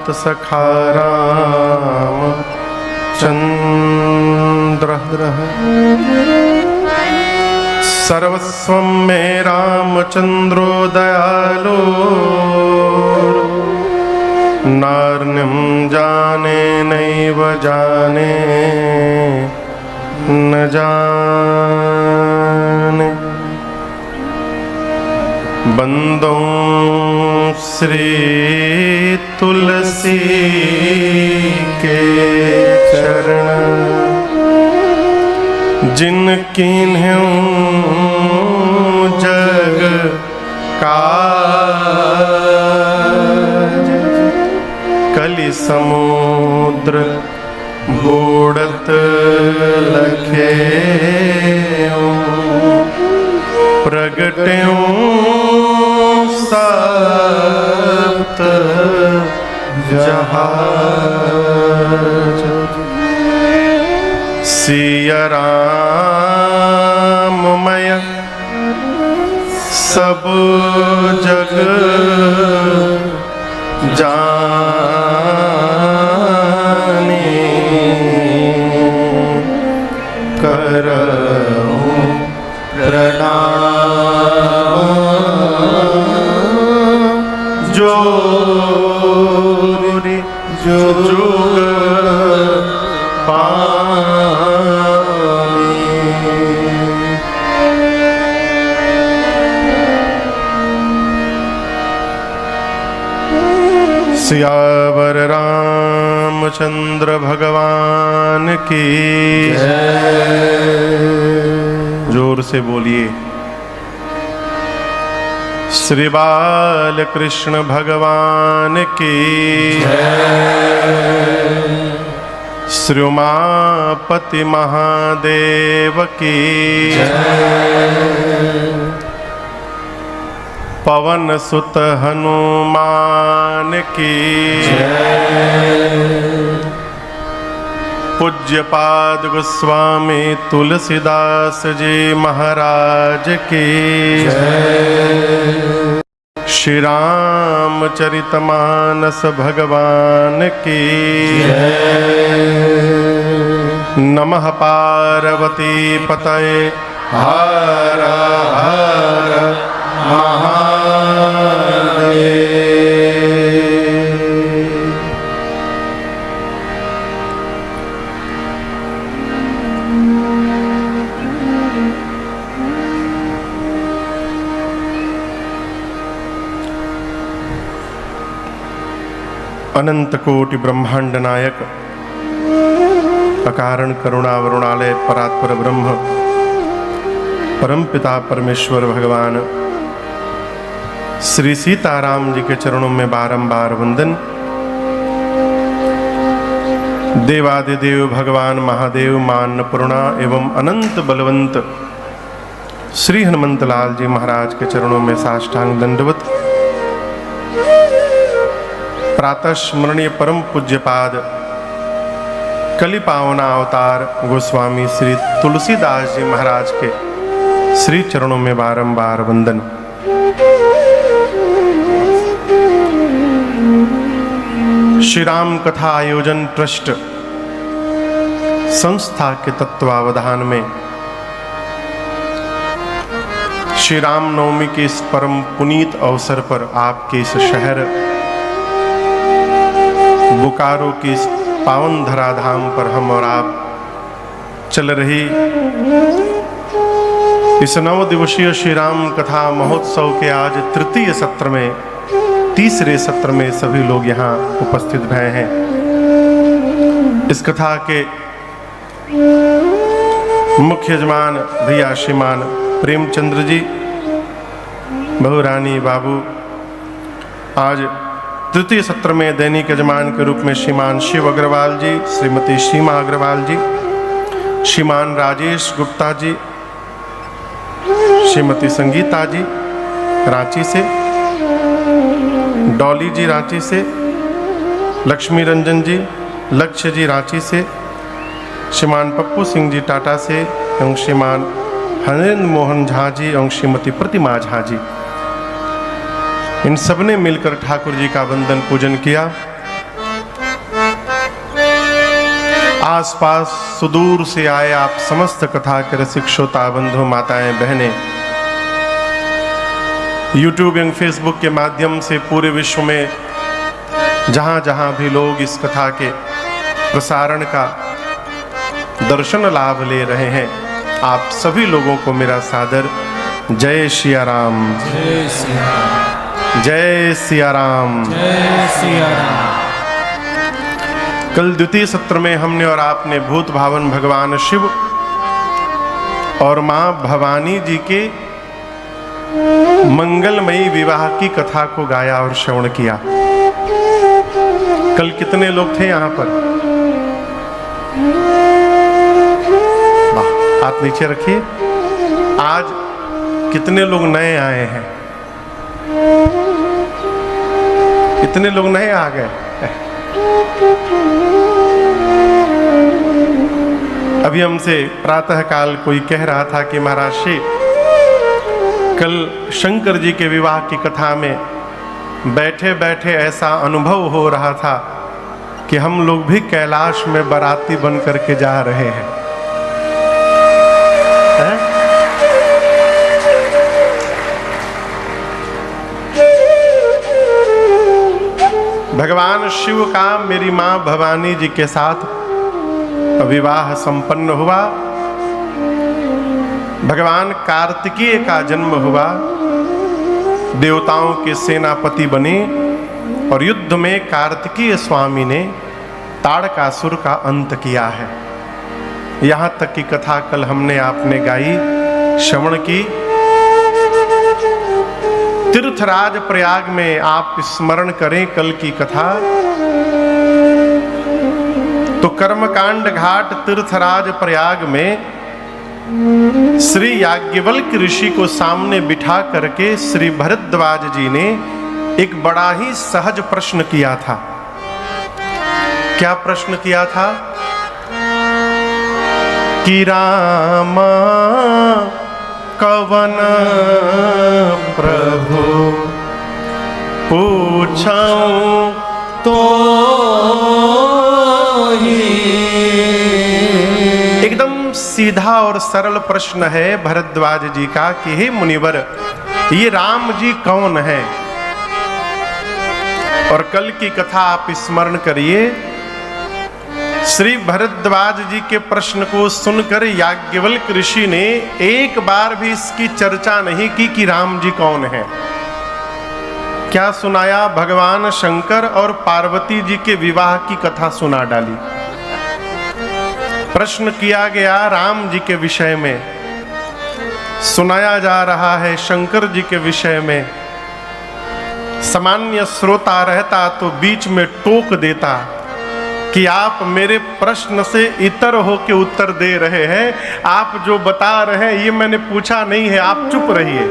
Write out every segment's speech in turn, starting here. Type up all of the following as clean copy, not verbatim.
मात सखा राम चंद्र सर्वस्वं मे रामचंद्रो दयालो नार्यं जाने नैव जाने न जाने बंदों श्री तुलसी के चरण जिनकिन्हूं जग काज कलि समुद्र बूढ़त लखे प्रगट्यों सप्त जहाज सिया राममय सब जग जाने करऊं प्रणाम जोरी जुग सियावर रामचंद्र भगवान की जोर से बोलिए। श्री बाल कृष्ण भगवान की श्री उमापति महादेव की पवन सुत हनुमान की पूज्य पाद गोस्वामी तुलसीदास जी महाराज की श्री रामचरितमानस भगवान की नमः पार्वती पतये हर हर अनंत कोटि ब्रह्मांड नायक अकारण करुणा वरुणालय परात्पर ब्रह्म परमपिता परमेश्वर भगवान श्री सीताराम जी के चरणों में बारंबार वंदन। देवादिदेव भगवान महादेव मां अन्नपूर्णा एवं अनंत बलवंत श्री हनुमंत लाल जी महाराज के चरणों में साष्टांग दंडवत। प्रातः स्मरणीय परम पूज्य पाद कलि पावना अवतार गोस्वामी श्री तुलसीदास जी महाराज के श्री चरणों में बारंबार वंदन। श्री राम कथा आयोजन ट्रस्ट संस्था के तत्वावधान में श्री राम नवमी के इस परम पुनीत अवसर पर आपके इस शहर बोकारो की इस पावन धराधाम पर हम और आप चल रही इस 9 दिवसीय श्री राम कथा महोत्सव के आज तृतीय सत्र में तीसरे सत्र में सभी लोग यहाँ उपस्थित भए हैं। इस कथा के मुख्य यजमान भैया श्रीमान प्रेमचंद्र जी, बहुरानी बाबू, आज तृतीय सत्र में दैनिक यजमान के रूप में श्रीमान शिव अग्रवाल जी, श्रीमती सीमा अग्रवाल जी, श्रीमान राजेश गुप्ता जी, श्रीमती संगीता जी रांची से, डॉली जी रांची से, लक्ष्मी रंजन जी, लक्ष्य जी रांची से, श्रीमान पप्पू सिंह जी टाटा से एवं श्रीमान हरेंद्र मोहन झा जी एवं श्रीमती प्रतिमा झा जी, इन सब ने मिलकर ठाकुर जी का वंदन पूजन किया। आसपास सुदूर से आए आप समस्त कथा के रसिक श्रोता बंधु माताएं बहनें, यूट्यूब एवं फेसबुक के माध्यम से पूरे विश्व में जहाँ जहाँ भी लोग इस कथा के प्रसारण का दर्शन लाभ ले रहे हैं, आप सभी लोगों को मेरा सादर जय सिया राम, जय सिया राम, जय सिया राम, जय सिया राम। कल द्वितीय सत्र में हमने और आपने भूत भावन भगवान शिव और मां भवानी जी के मंगलमयी विवाह की कथा को गाया और श्रवण किया। कल कितने लोग थे यहाँ पर? हाथ नीचे रखिए। आज कितने लोग नए आए हैं? कितने लोग नए आ गए? अभी हमसे प्रातः काल कोई कह रहा था कि महाराज श्री, कल शंकर जी के विवाह की कथा में बैठे बैठे ऐसा अनुभव हो रहा था कि हम लोग भी कैलाश में बाराती बन करके जा रहे हैं। भगवान शिव का मेरी मां भवानी जी के साथ विवाह संपन्न हुआ। भगवान कार्तिकेय का जन्म हुआ, देवताओं के सेनापति बने और युद्ध में कार्तिकेय स्वामी ने ताड़कासुर का अंत किया है। यहाँ तक की कथा कल हमने आपने गाई, श्रवण की। तीर्थराज प्रयाग में आप स्मरण करें कल की कथा, तो कर्मकांड घाट तीर्थराज प्रयाग में श्री याज्ञवल्क्य ऋषि को सामने बिठा करके श्री भरद्वाज जी ने एक बड़ा ही सहज प्रश्न किया था। क्या प्रश्न किया था? कि रामा कवन प्रभु पूछऊं तो एकदम सीधा और सरल प्रश्न है भरद्वाज जी का कि हे मुनिवर, ये राम जी कौन है? और कल की कथा आप स्मरण करिए, श्री भरद्वाज जी के प्रश्न को सुनकर याज्ञवल्क्य ऋषि ने एक बार भी इसकी चर्चा नहीं की कि राम जी कौन है। क्या सुनाया? भगवान शंकर और पार्वती जी के विवाह की कथा सुना डाली। प्रश्न किया गया राम जी के विषय में, सुनाया जा रहा है शंकर जी के विषय में। सामान्य श्रोता रहता तो बीच में टोक देता कि आप मेरे प्रश्न से इतर होके उत्तर दे रहे हैं, आप जो बता रहे हैं ये मैंने पूछा नहीं है, आप चुप रहिए।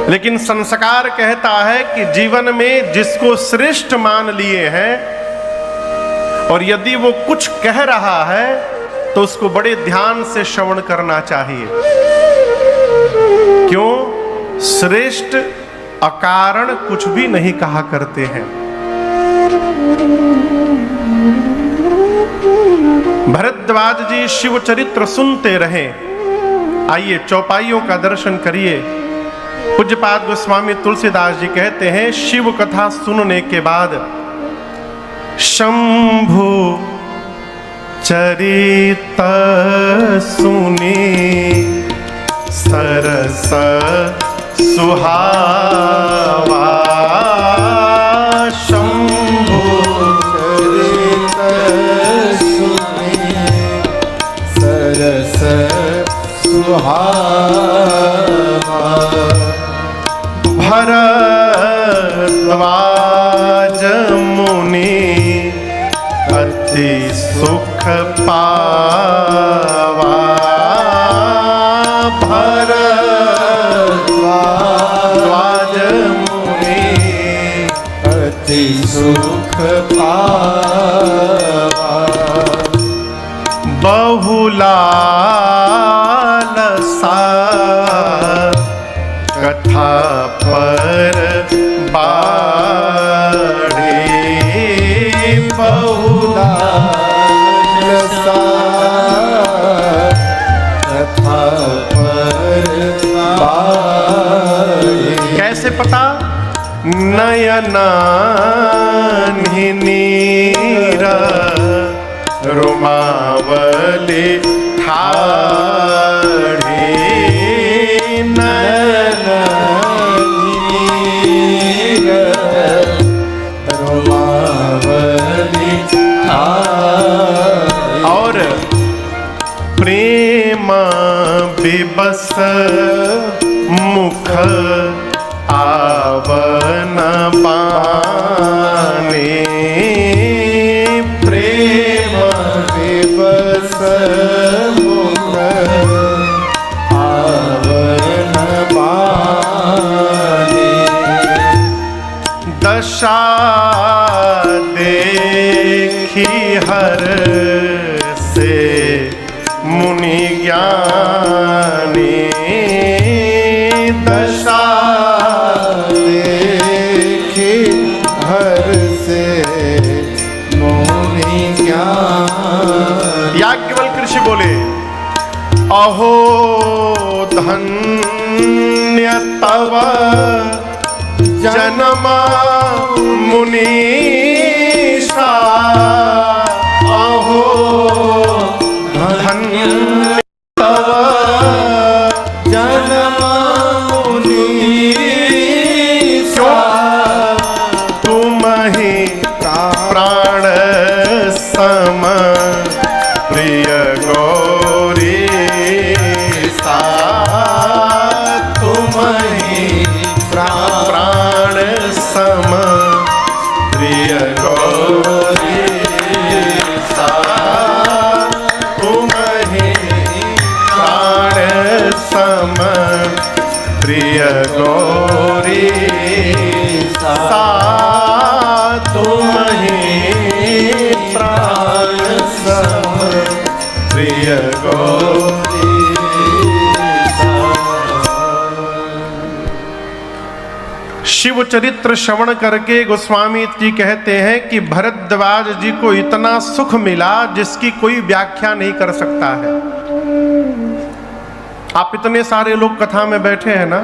लेकिन संस्कार कहता है कि जीवन में जिसको श्रेष्ठ मान लिए हैं और यदि वो कुछ कह रहा है तो उसको बड़े ध्यान से श्रवण करना चाहिए। क्यों? श्रेष्ठ अकारण कुछ भी नहीं कहा करते हैं। भरद्वाज जी शिव चरित्र सुनते रहे। आइए चौपाइयों का दर्शन करिए। पूज्यपाद गोस्वामी तुलसीदास जी कहते हैं, शिव कथा सुनने के बाद शंभु चरित सुनी सरस सुहावा। शंभु चरित सुनी सरस सुहावा। भरद्वाज मुनि अति सुख पावा। भरद्वाज मुनि अति सुख पावा। बहुलालसा कथा पर बाढ़े बहु लालसा कथा पर पाए। कैसे पता? नयनानि नीरा रोमावली ठाढ़ी रोमावली ठाढ़ी। और प्रेम विबस मुख आवन पाने। प्रेम विवश मुख आवन पाने। दशा देखी हर से मुनि ज्ञानी। दशा देखी हर से मोहि ज्ञान। याज्ञवल्क्य ऋषि बोले, अहो धन्य तव जन्म मुनीषा। अहो धन्य तव जन्म मुनीषा। तुम ही प्राण सम प्रिय गौरी सा। तुम ही प्राण सम प्रिय गौरी सा। तुम ही प्राण सम प्रिय गौरी सा। तुम ही प्राण सम प्रिय गौरी सा। शिव चरित्र श्रवण करके गोस्वामी जी कहते हैं कि भरद्वाज जी को इतना सुख मिला जिसकी कोई व्याख्या नहीं कर सकता है। आप इतने सारे लोग कथा में बैठे हैं ना,